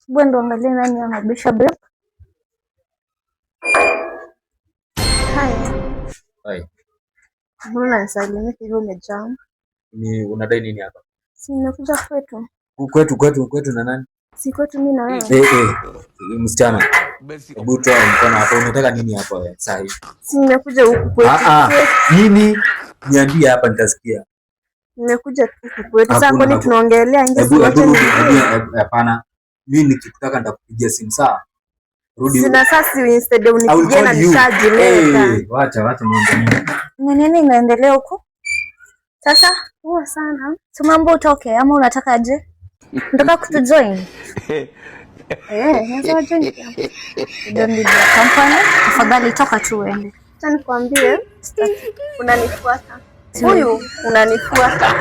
Bwana angalia nani anabisha babe. Hai. Mbona nisalimie hivyo umejam? Ni unadai nini hapa? Si nimekuja kwetu. Kwetu na nani? Si kwetu mimi na wewe. Msichana. Hebu toa mkono hapa. Unataka nini hapa wewe sasa hivi? Si nimekuja huku kwetu. Nini? Niambie hapa nitasikia. Nimekuja huku kwetu. Sasa kwani tunaongelea nje si wote ni? Hapana. Mimi nikitaka nitakupigia simu sawa? Rudi. Sina sasa instead unipigie na nishajileta. Wacha mambo. Ni nini inaendelea huko? Sasa huwa sana. Si mambo utoke ama unataka aje? Unataka kutujoin? Sasa join. Don't need your company. Tafadhali toka tu uende. Acha nikwambie, unanifuata. Huyu unanifuata.